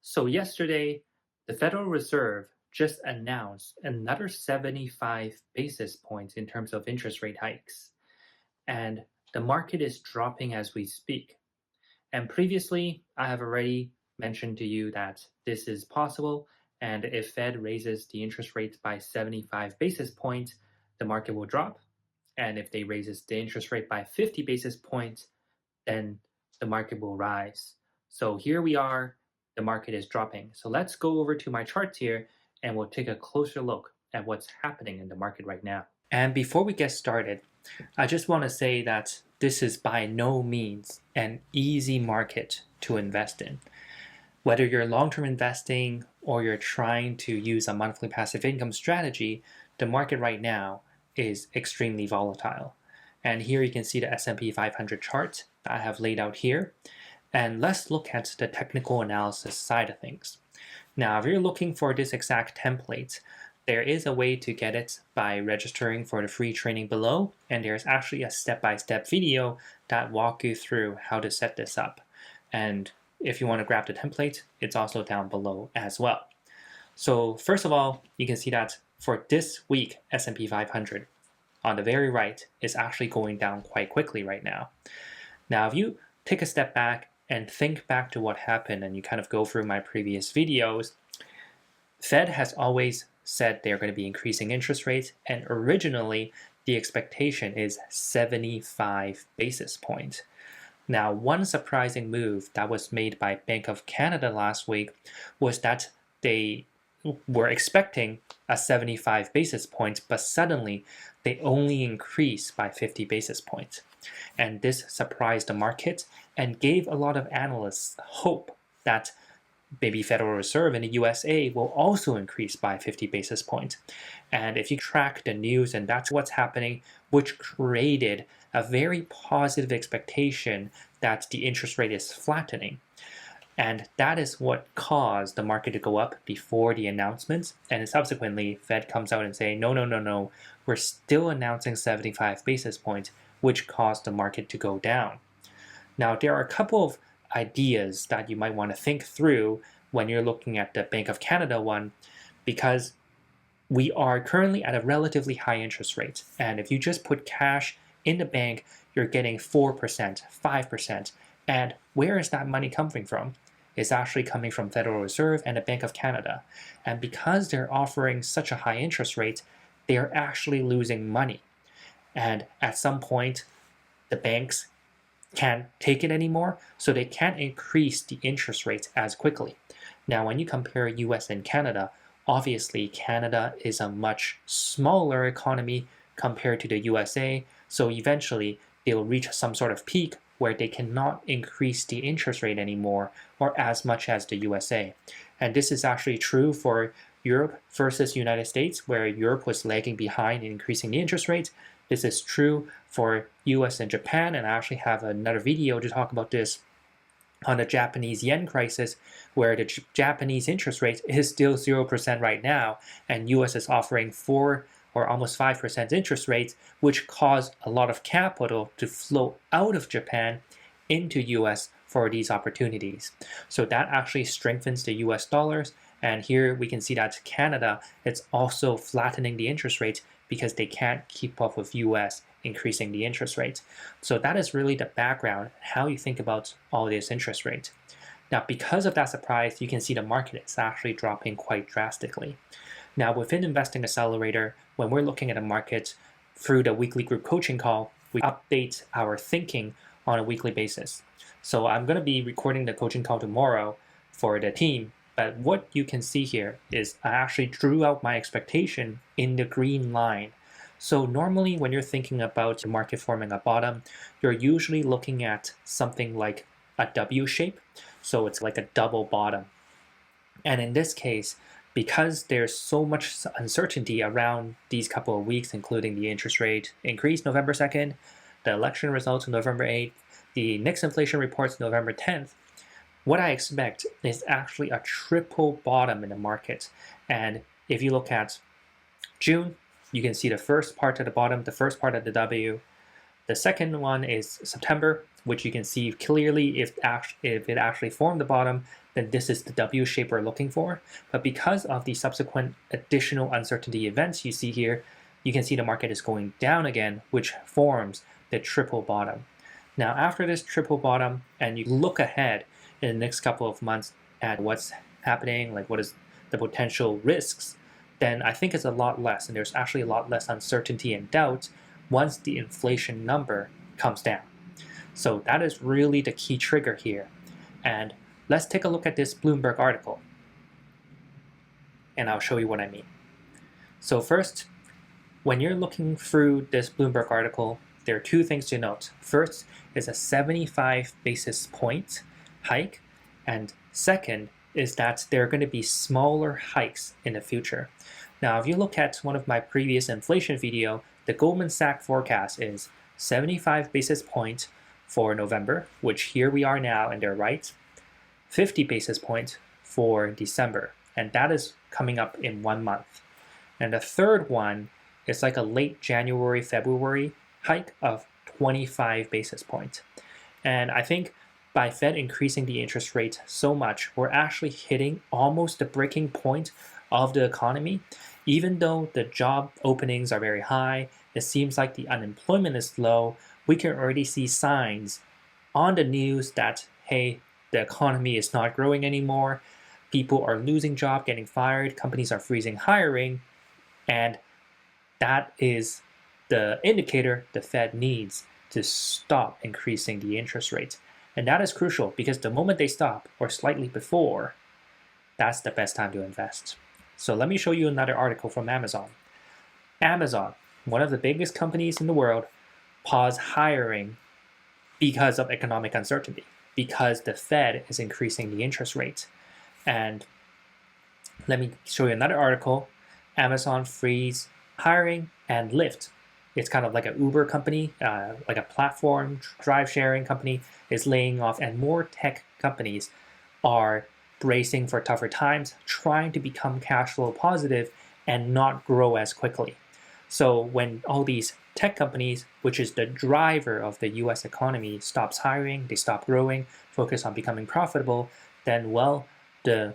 So yesterday, the Federal Reserve just announced another 75 basis points in terms of interest rate hikes. And the market is dropping as we speak. And previously, I have already mentioned to you that this is possible. And if Fed raises the interest rates by 75 basis points, the market will drop. And if they raises the interest rate by 50 basis points, then the market will rise. So here we are, the market is dropping. So let's go over to my charts here and we'll take a closer look at what's happening in the market right now. And before we get started, I just want to say that this is by no means an easy market to invest in. Whether you're long-term investing or you're trying to use a monthly passive income strategy, the market right now is extremely volatile. And here you can see the S&P 500 chart that I have laid out here. And let's look at the technical analysis side of things. Now, if you're looking for this exact template, there is a way to get it by registering for the free training below, and there's actually a step-by-step video that walks you through how to set this up. And if you want to grab the template, it's also down below as well. So first of all, you can see that for this week, S&P 500 on the very right is actually going down quite quickly right now. Now, if you take a step back and think back to what happened and you kind of go through my previous videos, Fed has always said they're going to be increasing interest rates, and originally the expectation is 75 basis points. Now, one surprising move that was made by Bank of Canada last week was that they were expecting a 75 basis points, but suddenly they only increased by 50 basis points. And this surprised the market and gave a lot of analysts hope that maybe Federal Reserve in the USA will also increase by 50 basis points. And if you track the news, and that's what's happening, which created a very positive expectation that the interest rate is flattening. And that is what caused the market to go up before the announcements. And subsequently, Fed comes out and say, no, we're still announcing 75 basis points, which caused the market to go down. Now, there are a couple of ideas that you might want to think through when you're looking at the Bank of Canada one, because we are currently at a relatively high interest rate. And if you just put cash in the bank, you're getting 4%, 5%. And where is that money coming from? It's actually coming from Federal Reserve and the Bank of Canada. And because they're offering such a high interest rate, they're actually losing money. And at some point, the banks can't take it anymore, so they can't increase the interest rates as quickly. Now, when you compare US and Canada, obviously Canada is a much smaller economy compared to the USA, so eventually they'll reach some sort of peak where they cannot increase the interest rate anymore or as much as the USA. And this is actually true for Europe versus United States, where Europe was lagging behind in increasing the interest rates. This is true for US and Japan, and I actually have another video to talk about this on the Japanese yen crisis, where the Japanese interest rate is still 0% right now, and US is offering 4 or almost 5% interest rates, which caused a lot of capital to flow out of Japan into US for these opportunities. So that actually strengthens the US dollars, and here we can see that Canada, it's also flattening the interest rates because they can't keep up with US increasing the interest rates. So that is really the background, how you think about all this interest rate. Now, because of that surprise, you can see the market is actually dropping quite drastically. Now, within Investing Accelerator, when we're looking at a market through the weekly group coaching call, we update our thinking on a weekly basis. So I'm going to be recording the coaching call tomorrow for the team, but what you can see here is I actually drew out my expectation in the green line. So normally when you're thinking about the market forming a bottom, you're usually looking at something like a W shape. So it's like a double bottom. And in this case, because there's so much uncertainty around these couple of weeks, including the interest rate increase November 2nd, the election results November 8th, the next inflation reports November 10th, what I expect is actually a triple bottom in the market. And if you look at June, you can see the first part of the bottom, the first part of the W. The second one is September, which you can see clearly if it actually formed the bottom, then this is the W shape we're looking for. But because of the subsequent additional uncertainty events you see here, you can see the market is going down again, which forms the triple bottom. Now, after this triple bottom, and you look ahead in the next couple of months at what's happening, like what is the potential risks, then I think it's a lot less, and there's actually a lot less uncertainty and doubt once the inflation number comes down. So that is really the key trigger here. And let's take a look at this Bloomberg article, and I'll show you what I mean. So first, when you're looking through this Bloomberg article, there are two things to note. First is a 75 basis point hike, and second is that there are going to be smaller hikes in the future. Now, if you look at one of my previous inflation video, the Goldman Sachs forecast is 75 basis points for November, which here we are now, and they're right, 50 basis points for December, and that is coming up in 1 month. And the third one is like a late January, February hike of 25 basis points. And I think by Fed increasing the interest rate so much, we're actually hitting almost the breaking point of the economy. Even though the job openings are very high, it seems like the unemployment is low, we can already see signs on the news that, hey, the economy is not growing anymore, people are losing jobs, getting fired, companies are freezing hiring, and that is the indicator the Fed needs to stop increasing the interest rate. And that is crucial because the moment they stop, or slightly before, that's the best time to invest. So let me show you another article from Amazon. Amazon, one of the biggest companies in the world, paused hiring because of economic uncertainty, because the Fed is increasing the interest rate. And let me show you another article. Amazon freeze hiring, and Lyft. It's kind of like an Uber company, like a platform drive sharing company is laying off, and more tech companies are bracing for tougher times, trying to become cash flow positive and not grow as quickly. So when all these tech companies, which is the driver of the US economy, stops hiring, they stop growing, focus on becoming profitable, then, well, the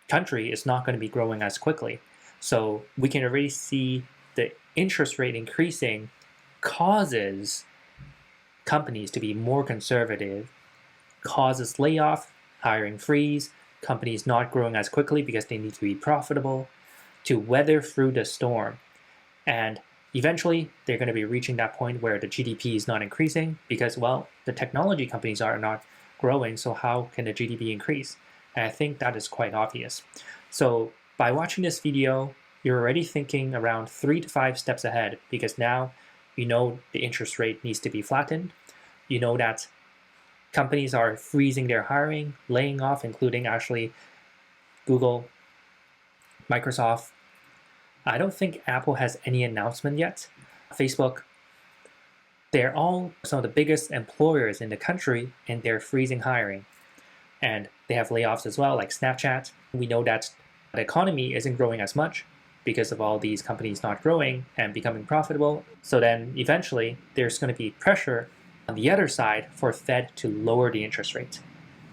country is not going to be growing as quickly. So we can already see the interest rate increasing causes companies to be more conservative, causes layoff, hiring freeze, companies not growing as quickly because they need to be profitable, to weather through the storm. And eventually, they're going to be reaching that point where the GDP is not increasing because, well, the technology companies are not growing, so how can the GDP increase? And I think that is quite obvious. So by watching this video, you're already thinking around 3 to 5 steps ahead because now you know the interest rate needs to be flattened. You know that companies are freezing their hiring, laying off, including actually Google, Microsoft. I don't think Apple has any announcement yet. Facebook, they're all some of the biggest employers in the country and they're freezing hiring. And they have layoffs as well, like Snapchat. We know that the economy isn't growing as much because of all these companies not growing and becoming profitable. So then eventually there's going to be pressure on the other side for Fed to lower the interest rate.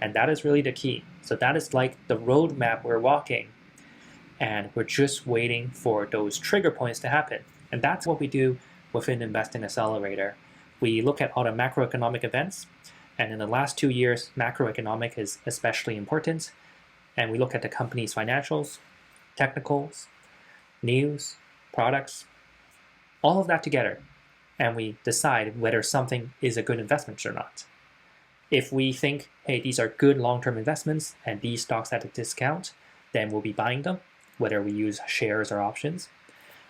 And that is really the key. So that is like the roadmap we're walking. And we're just waiting for those trigger points to happen. And that's what we do within Investing Accelerator. We look at all the macroeconomic events. And in the last 2 years, macroeconomic is especially important. And we look at the company's financials, technicals, news, products, all of that together. And we decide whether something is a good investment or not. If we think, hey, these are good long-term investments and these stocks at a discount, then we'll be buying them, whether we use shares or options.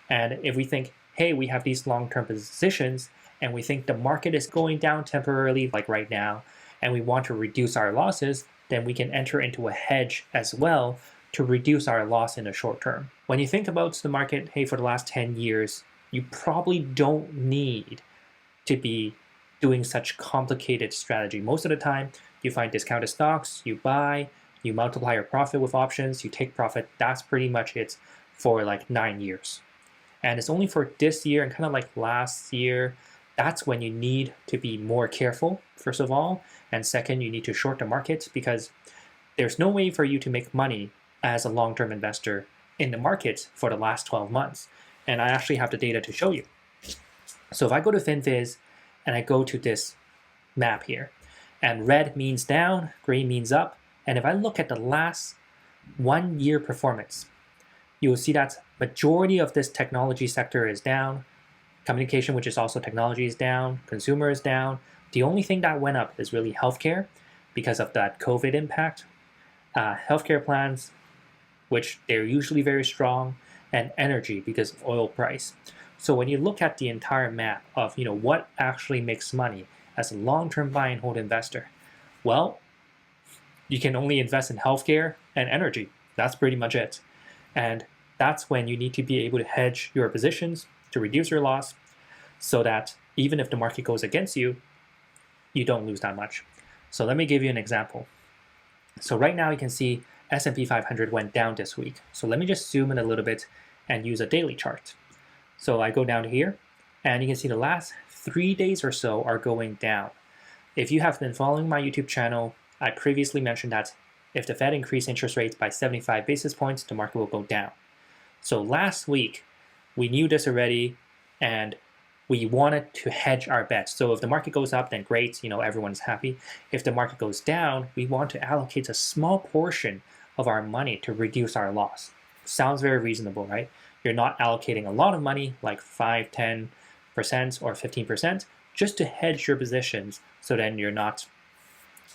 And if we think, hey, we have these long-term positions and we think the market is going down temporarily, like right now, and we want to reduce our losses, then we can enter into a hedge as well to reduce our loss in the short term. When you think about the market, hey, for the last 10 years, you probably don't need to be doing such complicated strategy. Most of the time, you find discounted stocks, you buy, you multiply your profit with options, you take profit. That's pretty much it for like 9 years. And it's only for this year and kind of like last year that's when you need to be more careful, first of all. And second, you need to short the market because there's no way for you to make money as a long-term investor in the market for the last 12 months. And I actually have the data to show you. So if I go to FinViz and I go to this map here, and red means down, green means up, and if I look at the last 1 year performance, you will see that majority of this technology sector is down, communication, which is also technology, is down, consumer is down. The only thing that went up is really healthcare because of that COVID impact. Healthcare plans, which they're usually very strong, and energy because of oil price. So when you look at the entire map of what actually makes money as a long-term buy and hold investor, well, you can only invest in healthcare and energy. That's pretty much it. And that's when you need to be able to hedge your positions to reduce your loss so that even if the market goes against you, you don't lose that much. So let me give you an example. So right now you can see S&P 500 went down this week. So let me just zoom in a little bit and use a daily chart. So I go down to here and you can see the last 3 days or so are going down. If you have been following my YouTube channel, I previously mentioned that if the Fed increased interest rates by 75 basis points, the market will go down. So last week, we knew this already, and we wanted to hedge our bets. So if the market goes up, then great, everyone's happy. If the market goes down, we want to allocate a small portion of our money to reduce our loss. Sounds very reasonable, right? You're not allocating a lot of money, like 5, 10% or 15%, just to hedge your positions so then you're not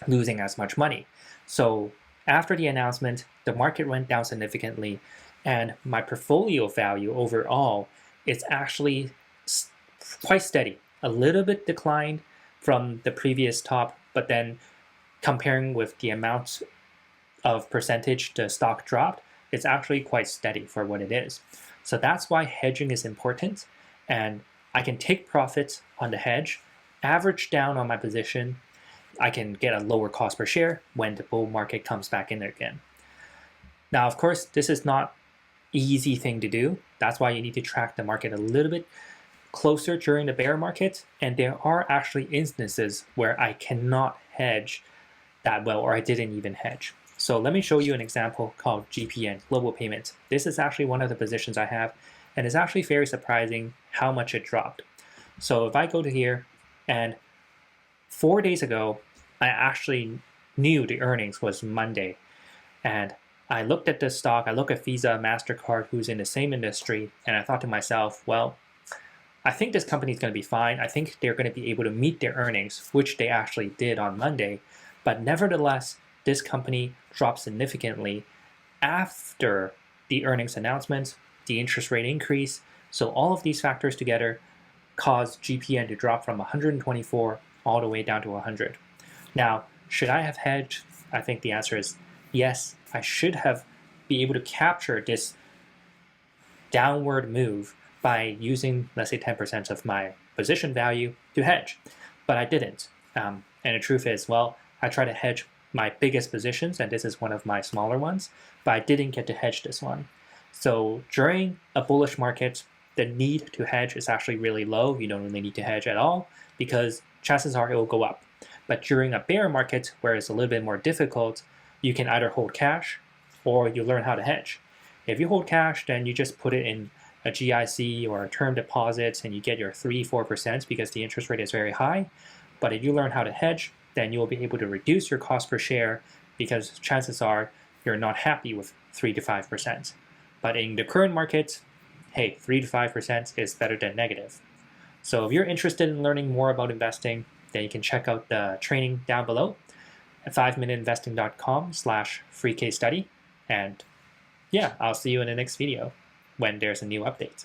losing as much money. So after the announcement, the market went down significantly, and my portfolio value overall is actually quite steady. A little bit declined from the previous top, but then comparing with the amount of percentage the stock dropped, it's actually quite steady for what it is. So that's why hedging is important, and I can take profits on the hedge, average down on my position. I can get a lower cost per share when the bull market comes back in again. Now, of course, this is not easy thing to do. That's why you need to track the market a little bit closer during the bear market. And there are actually instances where I cannot hedge that well, or I didn't even hedge. So let me show you an example called GPN, Global Payments. This is actually one of the positions I have, and it's actually very surprising how much it dropped. So if I go to here, and 4 days ago, I actually knew the earnings was Monday, and I looked at this stock, I look at Visa, MasterCard, who's in the same industry, and I thought to myself, well, I think this company is going to be fine. I think they're going to be able to meet their earnings, which they actually did on Monday. But nevertheless, this company dropped significantly after the earnings announcement, the interest rate increase. So all of these factors together caused GPN to drop from 124 all the way down to 100. Now, should I have hedged? I think the answer is yes. I should have been able to capture this downward move by using, let's say, 10% of my position value to hedge, but I didn't. And the truth is, well, I try to hedge my biggest positions, and this is one of my smaller ones, but I didn't get to hedge this one. So during a bullish market, the need to hedge is actually really low. You don't really need to hedge at all because chances are it will go up. But during a bear market where it's a little bit more difficult, you can either hold cash or you learn how to hedge. If you hold cash, then you just put it in a GIC or a term deposit and you get your 3-4% because the interest rate is very high. But if you learn how to hedge, then you will be able to reduce your cost per share because chances are you're not happy with 3 to 5%. But in the current market, hey, 3 to 5% is better than negative. So if you're interested in learning more about investing, then you can check out the training down below at 5minuteinvesting.com/free case study. And yeah, I'll see you in the next video when there's a new update.